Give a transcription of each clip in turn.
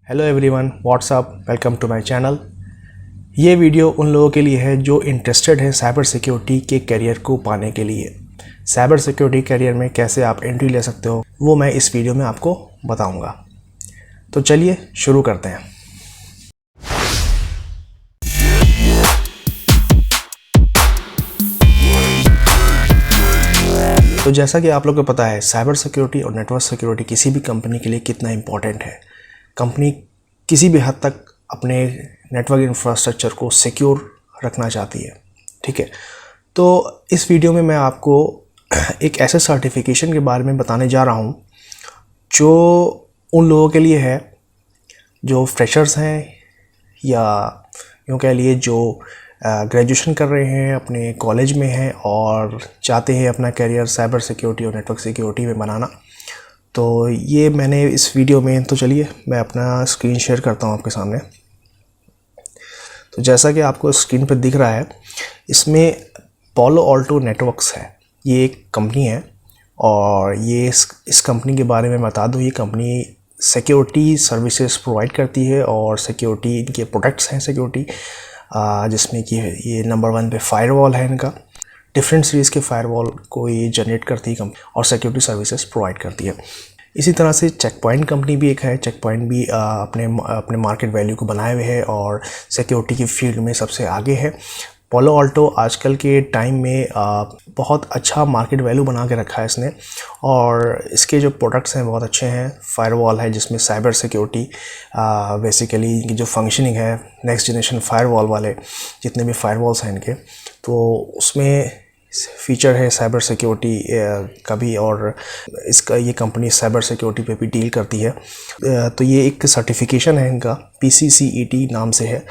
Hello everyone, what's up, welcome to my channel. ये video उन लोगों के लिए है जो इंटरेस्टेड है साइबर सिक्योरिटी के करियर को पाने के लिए। साइबर सिक्योरिटी करियर में कैसे आप एंट्री ले सकते हो वो मैं इस वीडियो में आपको बताऊंगा। तो चलिए शुरू करते हैं। तो जैसा कि आप लोगों को पता है, साइबर सिक्योरिटी और नेटवर्क सिक्योरिटी किसी भी कंपनी के लिए कितना इम्पोर्टेंट है। कंपनी किसी भी हद तक अपने नेटवर्क इंफ्रास्ट्रक्चर को सिक्योर रखना चाहती है, ठीक है। तो इस वीडियो में मैं आपको एक ऐसे सर्टिफिकेशन के बारे में बताने जा रहा हूँ जो उन लोगों के लिए है जो फ्रेशर्स हैं या यूँ कह लिए जो ग्रेजुएशन कर रहे हैं, अपने कॉलेज में हैं और चाहते हैं अपना करियर साइबर सिक्योरिटी और नेटवर्क सिक्योरिटी में बनाना। तो ये मैंने इस वीडियो में, तो चलिए मैं अपना स्क्रीन शेयर करता हूँ आपके सामने। तो जैसा कि आपको स्क्रीन पर दिख रहा है, इसमें पोलो ऑल्टो नेटवर्क्स है, ये एक कंपनी है। और ये इस कंपनी के बारे में बता दूँ, ये कंपनी सिक्योरिटी सर्विसेज प्रोवाइड करती है और सिक्योरिटी इनके प्रोडक्ट्स हैं सिक्योरिटी, जिसमें कि ये नंबर 1 पे फायरवॉल है इनका। डिफरेंट सीरीज़ के फायरवॉल को ये जनरेट करती है कंपनी और सिक्योरिटी सर्विसेज प्रोवाइड करती है। इसी तरह से चेक पॉइंट कंपनी भी एक है। चेक पॉइंट भी अपने मार्केट वैल्यू को बनाए हुए है और सिक्योरिटी की फील्ड में सबसे आगे है। पोलो ऑल्टो आजकल के टाइम में बहुत अच्छा मार्केट वैल्यू बना के रखा है इसने, और इसके जो प्रोडक्ट्स हैं बहुत अच्छे हैं। फायरवॉल है जिसमें साइबर सिक्योरिटी बेसिकली इनकी जो फंक्शनिंग है, नेक्स्ट जनरेशन फायरवॉल वाले जितने भी फायरवॉल्स हैं इनके, तो उसमें फीचर है साइबर सिक्योरिटी का भी, और इसका ये कंपनी साइबर सिक्योरिटी पे भी डील करती है। तो ये एक सर्टिफिकेशन है इनका, PCCET नाम से है,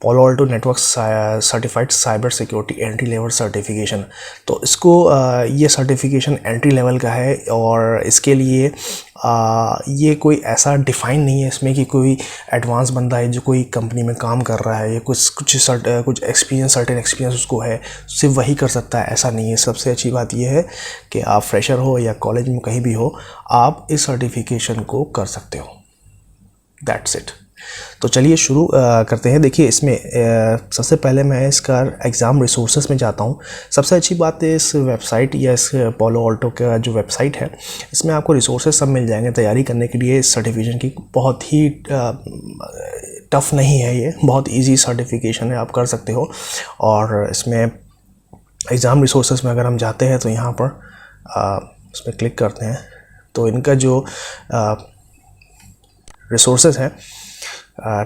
Palo Alto network certified cyber security entry level certification. तो इसको ये सर्टिफिकेशन एंट्री लेवल का है और इसके लिए ये कोई ऐसा डिफ़ाइन नहीं है इसमें कि कोई एडवांस बंदा है जो कोई कंपनी में काम कर रहा है या कुछ एक्सपीरियंस, सर्टेन एक्सपीरियंस उसको है, सिर्फ वही कर सकता है, ऐसा नहीं है। सबसे अच्छी बात यह है कि आप फ्रेशर हो या कॉलेज में कहीं भी हो, आप इस सर्टिफिकेशन को कर सकते हो। That's it. तो चलिए शुरू करते हैं। देखिए, इसमें सबसे पहले मैं इसका एग्ज़ाम रिसोर्सेज में जाता हूँ। सबसे अच्छी बात है इस वेबसाइट या इस पोलो ऑल्टो का जो वेबसाइट है, इसमें आपको रिसोर्सेज सब मिल जाएंगे तैयारी करने के लिए। इस सर्टिफिकेशन की बहुत ही टफ़ नहीं है, ये बहुत इजी सर्टिफिकेशन है, आप कर सकते हो। और इसमें एग्ज़ाम रिसोर्सेज में अगर हम जाते हैं तो यहाँ पर इसमें क्लिक करते हैं तो इनका जो रिसोर्सेज है,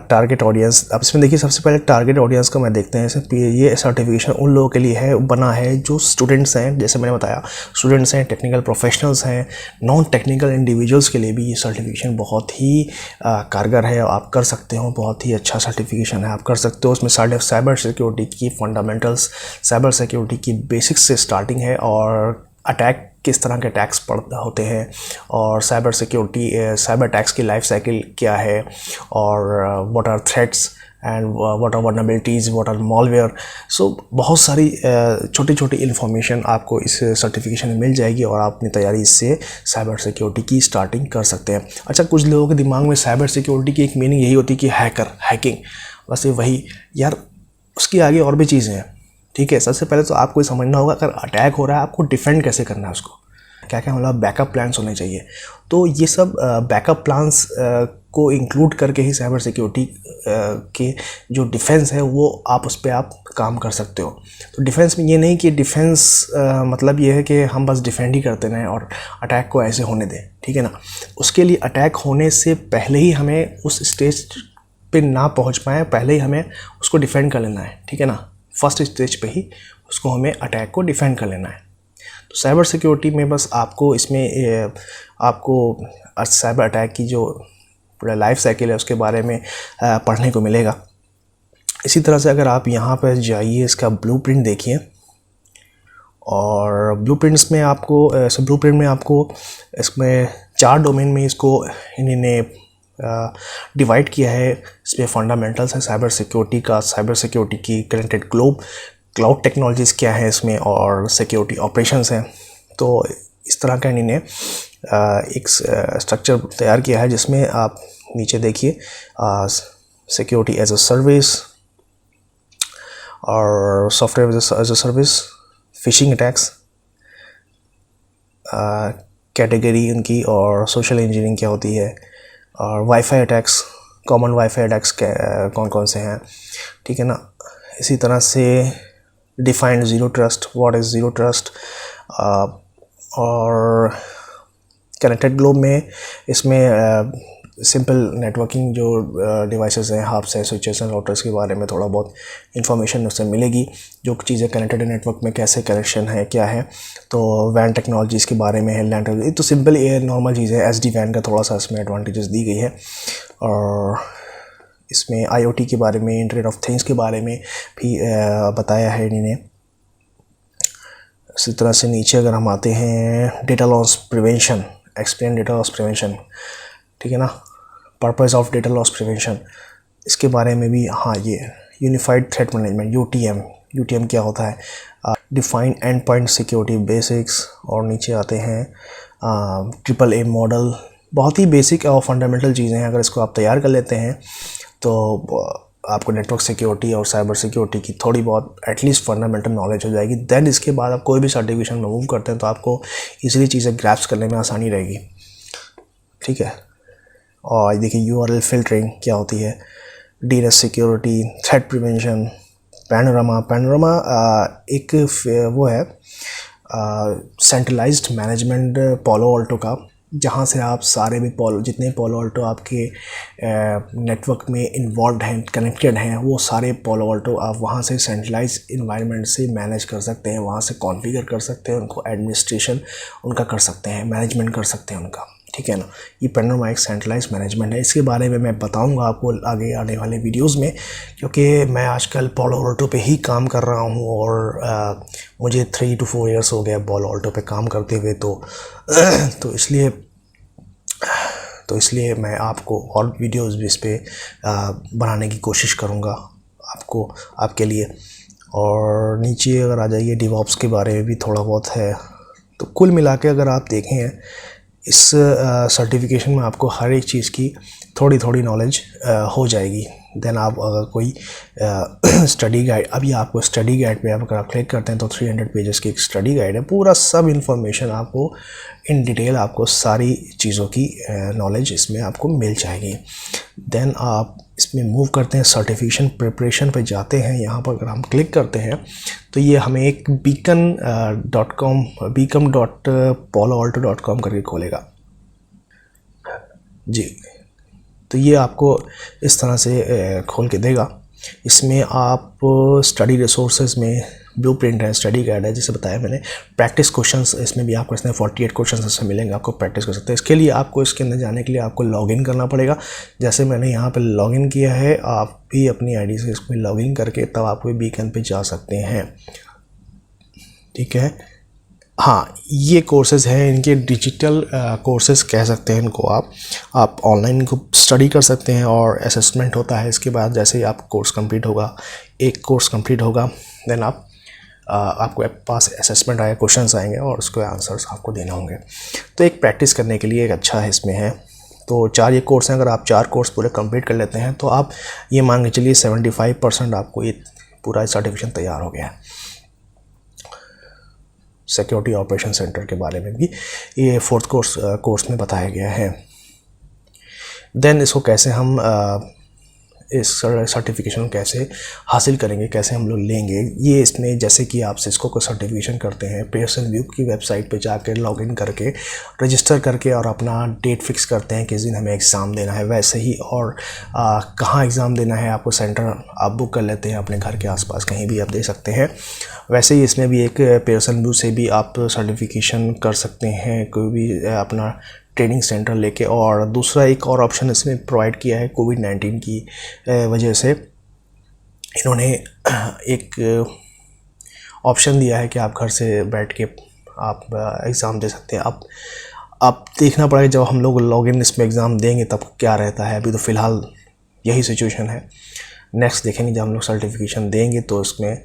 टारगेट ऑडियंस, अब इसमें देखिए सबसे पहले टारगेट ऑडियंस का मैं देखते हैं। ये सर्टिफिकेशन उन लोगों के लिए है, बना है जो स्टूडेंट्स हैं, जैसे मैंने बताया स्टूडेंट्स हैं, टेक्निकल प्रोफेशनल्स हैं, नॉन टेक्निकल इंडिविजुअल्स के लिए भी ये सर्टिफिकेशन बहुत ही कारगर है, आप कर सकते हो। बहुत ही अच्छा सर्टिफिकेशन है, आप कर सकते हो। उसमें साइबर सिक्योरिटी की फंडामेंटल्स, साइबर सिक्योरिटी की बेसिक्स से स्टार्टिंग है और अटैक, किस तरह के अटैक्स होते हैं और साइबर सिक्योरिटी, साइबर अटैक्स की लाइफ साइकिल क्या है, और what are threats and what are vulnerabilities, what are malware. So बहुत सारी छोटी छोटी इन्फॉर्मेशन आपको इस सर्टिफिकेशन में मिल जाएगी और आप अपनी तैयारी इससे साइबर सिक्योरिटी की स्टार्टिंग कर सकते हैं। अच्छा, कुछ लोगों के दिमाग में साइबर सिक्योरिटी की एक मीनिंग यही होती है कि हैकिंग, बस वही यार, उसकी आगे और भी चीज़ें हैं, ठीक है। सबसे पहले तो आपको समझना होगा अगर अटैक हो रहा है आपको डिफेंड कैसे करना है, उसको क्या क्या मतलब बैकअप प्लान्स होने चाहिए। तो ये सब बैकअप प्लान्स को इंक्लूड करके ही साइबर सिक्योरिटी के जो डिफेंस है वो आप उस पर आप काम कर सकते हो। तो डिफेंस में ये नहीं कि डिफेंस मतलब ये है कि हम बस डिफेंड ही करते रहें और अटैक को ऐसे होने दें, ठीक है ना। उसके लिए अटैक होने से पहले ही हमें उस स्टेज पे ना पहुंच पाए, पहले ही हमें उसको डिफेंड कर लेना है, ठीक है ना। फर्स्ट स्टेज पे ही उसको हमें अटैक को डिफेंड कर लेना है। तो साइबर सिक्योरिटी में बस आपको इसमें आपको साइबर अटैक की जो पूरा लाइफ साइकिल है उसके बारे में पढ़ने को मिलेगा। इसी तरह से अगर आप यहाँ पर जाइए, इसका ब्लूप्रिंट देखिए, और ब्लूप्रिंट्स में आपको ब्लूप्रिंट में आपको इसमें 4 डोमेन में इसको इन्होंने डिवाइड किया है। इसमें फंडामेंटल्स है साइबर सिक्योरिटी का, साइबर सिक्योरिटी की कनेक्टेड क्लाउड टेक्नोलॉजीज़ क्या है इसमें, और सिक्योरिटी ऑपरेशंस हैं। तो इस तरह का इन्होंने एक स्ट्रक्चर तैयार किया है जिसमें आप नीचे देखिए सिक्योरिटी एज अ सर्विस और software as a service, phishing attacks category उनकी, और सोशल इंजीनियरिंग क्या होती है, और WiFi attacks, common WiFi attacks कौन कौन से हैं, ठीक है ना। इसी तरह से defined zero trust, what is zero trust, और कनेक्टेड ग्लोब में इसमें सिंपल नेटवर्किंग जो डिवाइसेस हैं, हब्स हैं, स्विचेस हैं, राउटर्स के बारे में थोड़ा बहुत इंफॉर्मेशन उससे मिलेगी, जो चीज़ें कनेक्टेड नेटवर्क में कैसे कनेक्शन है, क्या है। तो वैन टेक्नोलॉजीज़ के बारे में है, लैंड, ये तो सिंपल ये नॉर्मल चीज़ है। SD वैन का थोड़ा सा इसमें एडवांटेजेस दी गई है, और इसमें IoT के बारे में, इंटरनेट ऑफ थिंग्स के बारे में भी बताया है इन्होंने। इसी तरह से नीचे अगर हम आते हैं, data loss prevention, explain data loss prevention, ठीक है ना, purpose of data loss prevention, इसके बारे में भी। हाँ, ये यूनिफाइड थ्रेट मैनेजमेंट, UTM क्या होता है, define and point security basics, और नीचे आते हैं AAA मॉडल। बहुत ही बेसिक और फंडामेंटल चीज़ें हैं, अगर इसको आप तैयार कर लेते हैं तो आपको नेटवर्क सिक्योरिटी और साइबर सिक्योरिटी की थोड़ी बहुत एटलीस्ट फंडामेंटल नॉलेज हो जाएगी। देन इसके बाद आप कोई भी सर्टिफिकेशन में मूव करते हैं तो आपको इजीली चीज़ें ग्रैप्स करने में आसानी रहेगी, ठीक है। और देखिए URL फिल्टरिंग क्या होती है, DNS security, threat prevention, panorama एक वो है सेंट्रलाइज्ड मैनेजमेंट पालो अल्टो का, जहाँ से आप सारे भी जितने पालो अल्टो आपके नेटवर्क में इन्वॉल्व हैं, कनेक्टेड हैं, वो सारे पालो अल्टो आप वहाँ से सेंट्रलाइज इन्वायरमेंट से मैनेज कर सकते हैं, वहाँ से कॉन्फ़िगर कर सकते हैं, उनको एडमिनिस्ट्रेशन उनका कर सकते हैं, मैनेजमेंट कर सकते हैं उनका, ठीक है ना। ये पैनोरामा एक सेंट्रलाइज मैनेजमेंट है। इसके बारे में मैं बताऊंगा आपको आगे आने वाले वीडियोस में, क्योंकि मैं आजकल पालो अल्टो पे ही काम कर रहा हूँ, और मुझे 3 to 4 ईयर्स हो गया पालो अल्टो पे काम करते हुए। तो इसलिए मैं आपको और वीडियोस भी इस पे बनाने की कोशिश करूँगा आपके लिए। और नीचे अगर आ जाइए, DevOps के बारे में भी थोड़ा बहुत है। तो कुल मिला के अगर आप देखें इस सर्टिफिकेशन में आपको हर एक चीज़ की थोड़ी थोड़ी नॉलेज हो जाएगी। देन आप अगर कोई स्टडी गाइड, अभी आपको स्टडी गाइड पे अगर आप क्लिक करते हैं तो 300 पेजेस की एक स्टडी गाइड है, पूरा सब इन्फॉर्मेशन आपको इन डिटेल, आपको सारी चीज़ों की नॉलेज इसमें आपको मिल जाएगी। देन आप इसमें मूव करते हैं, सर्टिफिकेशन प्रिपरेशन पे जाते हैं। यहाँ पर अगर हम क्लिक करते हैं तो ये हमें एक beacon.paloalto.com करके खोलेगा जी। तो ये आपको इस तरह से खोल के देगा। इसमें आप स्टडी रिसोर्सेज में ब्लूप्रिंट है, स्टडी गाइड है, जैसे बताया मैंने, प्रैक्टिस क्वेश्चंस इसमें भी आपको इसमें 48 क्वेश्चंस इसमें मिलेंगे, आपको प्रैक्टिस कर सकते हैं। इसके लिए आपको इसके अंदर जाने के लिए आपको लॉगिन करना पड़ेगा। जैसे मैंने यहाँ पे लॉगिन किया है, आप भी अपनी आईडी से इसमें लॉगिन करके तब आप कोई बीकन पे जा सकते हैं, ठीक है। हाँ, ये कोर्सेज़ हैं, इनके डिजिटल कोर्सेज़ कह सकते हैं इनको। आप ऑनलाइन इनको स्टडी कर सकते हैं, और असेसमेंट होता है इसके बाद। जैसे ही आप कोर्स कंप्लीट होगा, एक कोर्स कंप्लीट होगा, देन आपको पास असेसमेंट आएगा, क्वेश्चंस आएंगे और उसके आंसर्स आपको देने होंगे। तो एक प्रैक्टिस करने के लिए एक अच्छा है इसमें है। तो 4 ये कोर्स हैं, अगर आप 4 कोर्स पूरे कंप्लीट कर लेते हैं तो आप ये मान के चलिए 75% आपको ये पूरा सर्टिफिकेशन तैयार हो गया है। सिक्योरिटी ऑपरेशन सेंटर के बारे में भी ये 4th कोर्स में बताया गया है। देन इसको कैसे हम इस सर्टिफिकेशन कैसे हासिल करेंगे, कैसे हम लोग लेंगे, ये इसमें जैसे कि आप सिस्को का सर्टिफिकेशन करते हैं, पेयरसन व्यू की वेबसाइट पे जाकर लॉगिन करके रजिस्टर करके और अपना डेट फिक्स करते हैं किस दिन हमें एग्ज़ाम देना है, वैसे ही और कहाँ एग्ज़ाम देना है आपको सेंटर आप बुक कर लेते हैं, अपने घर के आसपास कहीं भी आप दे सकते हैं। वैसे ही इसमें भी एक पेयरसन व्यू से भी आप सर्टिफिकेशन कर सकते हैं, कोई भी अपना ट्रेनिंग सेंटर लेके। और दूसरा एक और ऑप्शन इसमें प्रोवाइड किया है, कोविड-19 की वजह से इन्होंने एक ऑप्शन दिया है कि आप घर से बैठ के आप एग्ज़ाम दे सकते हैं। अब देखना पड़ेगा जब हम लोग लॉगिन इसमें एग्ज़ाम देंगे तब क्या रहता है। अभी तो फ़िलहाल यही सिचुएशन है, नेक्स्ट देखेंगे जब हम लोग सर्टिफिकेशन देंगे तो इसमें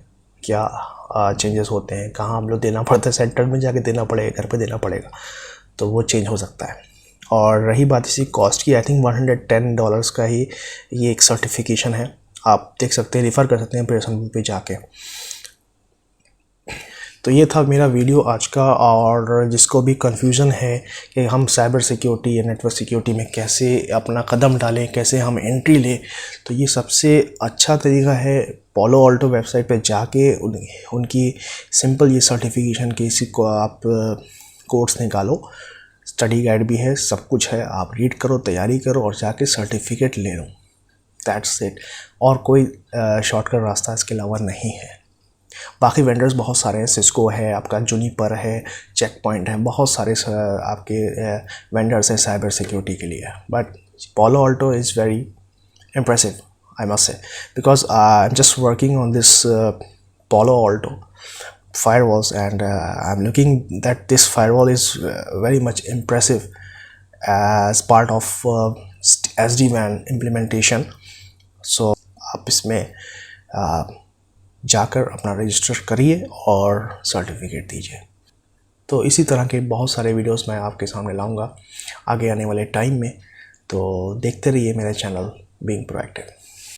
क्या चेंजेस होते हैं, कहाँ हम लोग देना पड़ता है, सेंटर में जाके देना पड़ेगा, घर पे देना पड़ेगा, तो वो चेंज हो सकता है। और रही बात इसी कॉस्ट की, आई थिंक $110 का ही ये एक सर्टिफिकेशन है। आप देख सकते हैं, रेफ़र कर सकते हैं पेयरसन पे जाके। तो ये था मेरा वीडियो आज का। और जिसको भी कन्फ्यूज़न है कि हम साइबर सिक्योरिटी या नेटवर्क सिक्योरिटी में कैसे अपना कदम डालें, कैसे हम एंट्री लें, तो ये सबसे अच्छा तरीका है पालो अल्टो वेबसाइट पे जाके उनकी सिंपल ये सर्टिफिकेशन के इसी को आप कोर्स निकालो। स्टडी गाइड भी है, सब कुछ है, आप रीड करो, तैयारी करो और जाके सर्टिफिकेट ले लो। That's it. और कोई शॉर्टकट रास्ता इसके अलावा नहीं है। बाकी वेंडर्स बहुत सारे हैं, सिस्को है, आपका जूनिपर है, चेक पॉइंट है, बहुत सारे आपके वेंडर्स हैं साइबर सिक्योरिटी के लिए। बट पालो Alto is very impressive, I must say, because I'm just working on this Palo Alto firewalls, and I'm looking that this firewall is very much impressive as part of SD-WAN implementation. So आप इसमें जाकर अपना register करिए और certificate दीजिए। तो इसी तरह के बहुत सारे वीडियोस मैं आपके सामने लाऊंगा आगे आने वाले टाइम में। तो देखते रहिए मेरा चैनल बीइंग प्रोएक्टिव।